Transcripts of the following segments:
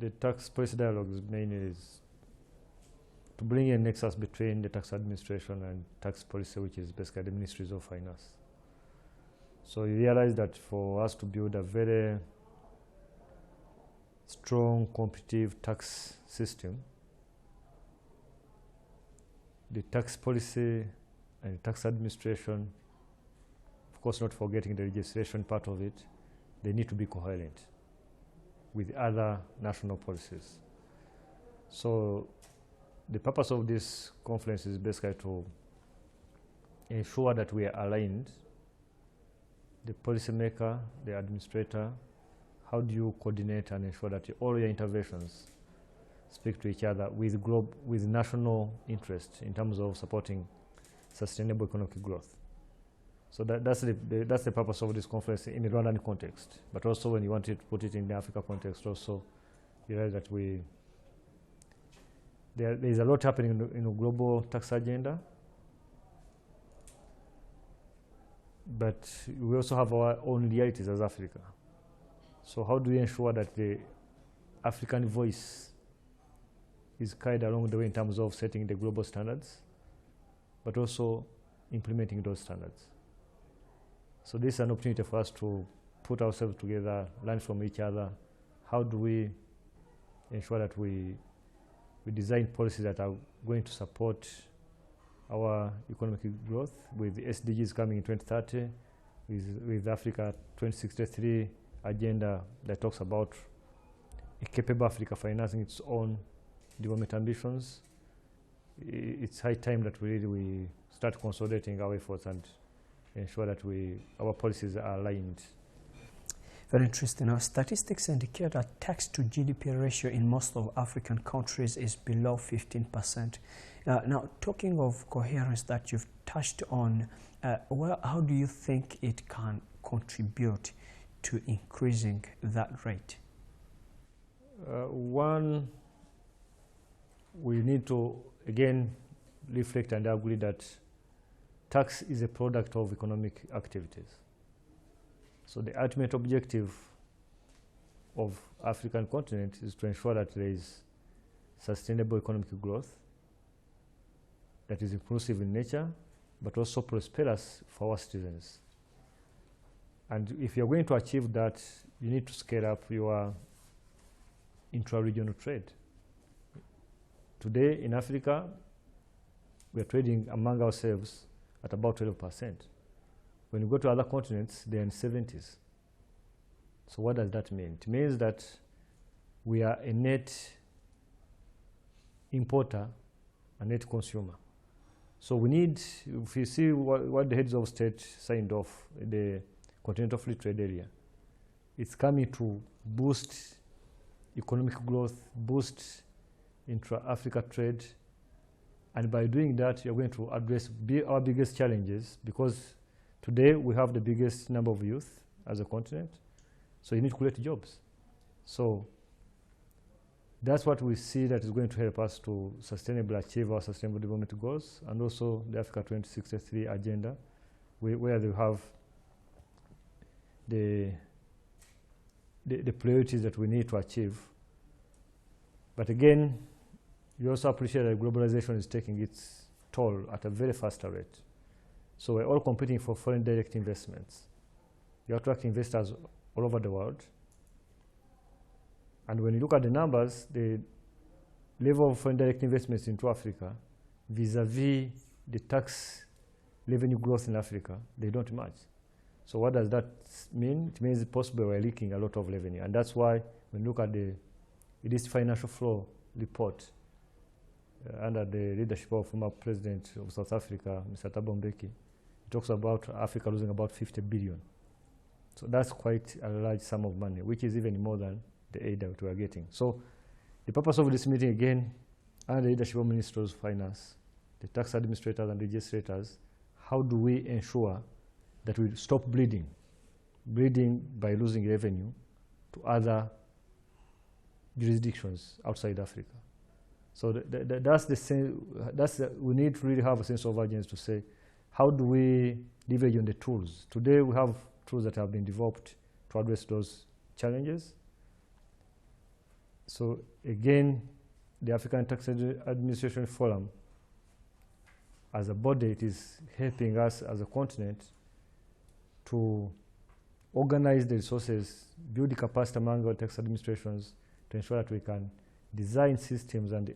the tax policy dialogue is mainly to bring a nexus between the tax administration and tax policy, which is basically the ministries of finance. So you realize that for us to build a very strong, competitive tax system, the tax policy and the tax administration, of course not forgetting the legislation part of it, they need to be coherent with other national policies. So the purpose of this conference is basically to ensure that we are aligned, the policymaker, the administrator. How do you coordinate and ensure that all your interventions speak to each other with national interest in terms of supporting sustainable economic growth? So that's the purpose of this conference in the Rwandan context. But also when you want to put it in the Africa context, also you realize that there is a lot happening in the global tax agenda. But we also have our own realities as Africa. So how do we ensure that the African voice is carried along the way in terms of setting the global standards, but also implementing those standards? So this is an opportunity for us to put ourselves together, learn from each other. How do we ensure that we design policies that are going to support our economic growth, with the SDGs coming in 2030, with Africa 2063 agenda that talks about a capable Africa financing its own development ambitions. It's high time that we start consolidating our efforts and ensure that our policies are aligned. Very interesting. Now, statistics indicate that tax to GDP ratio in most of African countries is below 15%. Now, talking of coherence that you've touched on, how do you think it can contribute to increasing that rate? One, we need to, again, reflect and agree that tax is a product of economic activities. So the ultimate objective of African continent is to ensure that there is sustainable economic growth that is inclusive in nature, but also prosperous for our citizens. And if you're going to achieve that, you need to scale up your intra-regional trade. Today in Africa, we are trading among ourselves at about 12%. When you go to other continents, they're in 70s. So what does that mean? It means that we are a net importer, a net consumer. So we need, if you see what the heads of state signed off, the Continental Free Trade Area, it's coming to boost economic growth, boost intra-Africa trade, and by doing that, you're going to address our biggest challenges, because today we have the biggest number of youth as a continent, so you need to create jobs. So that's what we see that is going to help us to sustainably achieve our sustainable development goals, and also the Africa 2063 agenda, where they have the priorities that we need to achieve. But again, you also appreciate that globalization is taking its toll at a very fast rate. So we're all competing for foreign direct investments. You attract investors all over the world. And when you look at the numbers, the level of foreign direct investments into Africa vis-a-vis the tax revenue growth in Africa, they don't match. So what does that mean? It means it's possible we're leaking a lot of revenue. And that's why when you look at this financial flow report under the leadership of former President of South Africa, Mr. Thabo Mbeki, it talks about Africa losing about 50 billion. So that's quite a large sum of money, which is even more than the aid that we are getting. So the purpose of this meeting, again, under the leadership of Ministers of Finance, the tax administrators and legislators, how do we ensure that we stop bleeding by losing revenue to other jurisdictions outside Africa? So that's the same. We need to really have a sense of urgency to say, how do we leverage on the tools? Today we have tools that have been developed to address those challenges. So again, the African Tax Administration Forum, as a body, it is helping us as a continent to organize the resources, build the capacity among our tax administrations to ensure that we can design systems and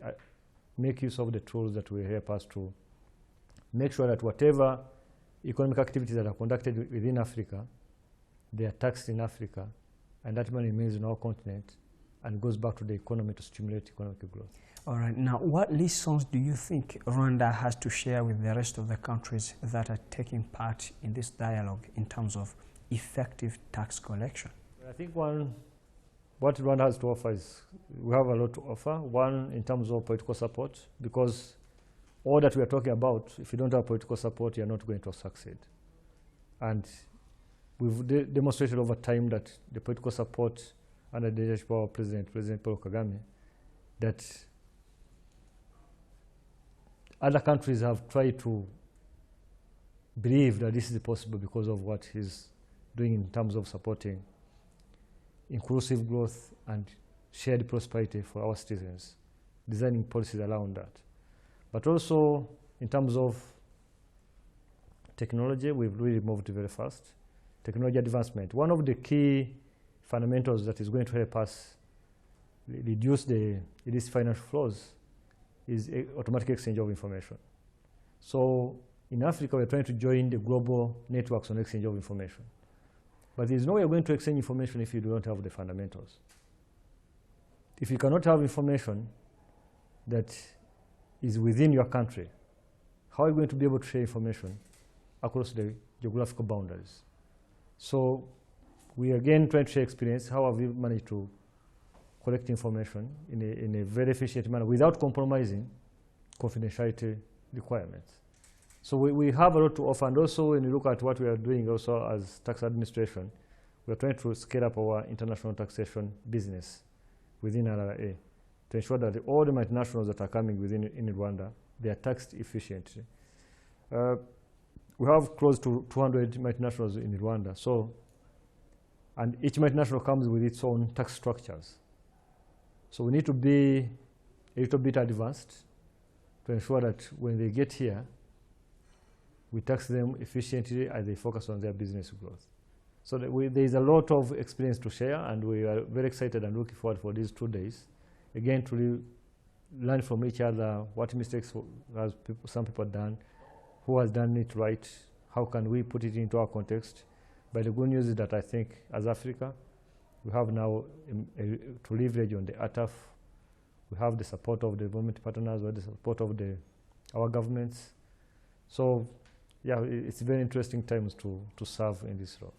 make use of the tools that will help us to make sure that whatever economic activities that are conducted within Africa, they are taxed in Africa, and that money remains in our continent and goes back to the economy to stimulate economic growth. All right. Now, what lessons do you think Rwanda has to share with the rest of the countries that are taking part in this dialogue in terms of effective tax collection? I think what Rwanda has to offer is, we have a lot to offer. One, in terms of political support, because all that we are talking about, if you don't have political support, you're not going to succeed. And we've demonstrated over time that the political support under the leadership of our President Paul Kagame, that other countries have tried to believe that this is possible because of what he's doing in terms of supporting inclusive growth and shared prosperity for our citizens, designing policies around that. But also, in terms of technology, we've really moved very fast. Technology advancement. One of the key fundamentals that is going to help us reduce these financial flows is automatic exchange of information. So in Africa, we're trying to join the global networks on exchange of information. But there's no way you're going to exchange information if you don't have the fundamentals. If you cannot have information that is within your country, how are you going to be able to share information across the geographical boundaries? So we again try to share experience. How have we managed to collect information in a very efficient manner without compromising confidentiality requirements? So we have a lot to offer. And also, when you look at what we are doing also as tax administration, we are trying to scale up our international taxation business within RRA to ensure that all the multinationals that are coming in Rwanda, they are taxed efficiently. We have close to 200 multinationals in Rwanda. So, and each multinational comes with its own tax structures. So we need to be a little bit advanced to ensure that when they get here, we tax them efficiently as they focus on their business growth. So there is a lot of experience to share, and we are very excited and looking forward for these 2 days. Again, to learn from each other what mistakes has some people done, who has done it right, how can we put it into our context. But the good news is that I think as Africa, we have now to leverage on the ATAF. We have the support of the development partners, we have the support of our governments. So yeah, it's very interesting times to serve in this role.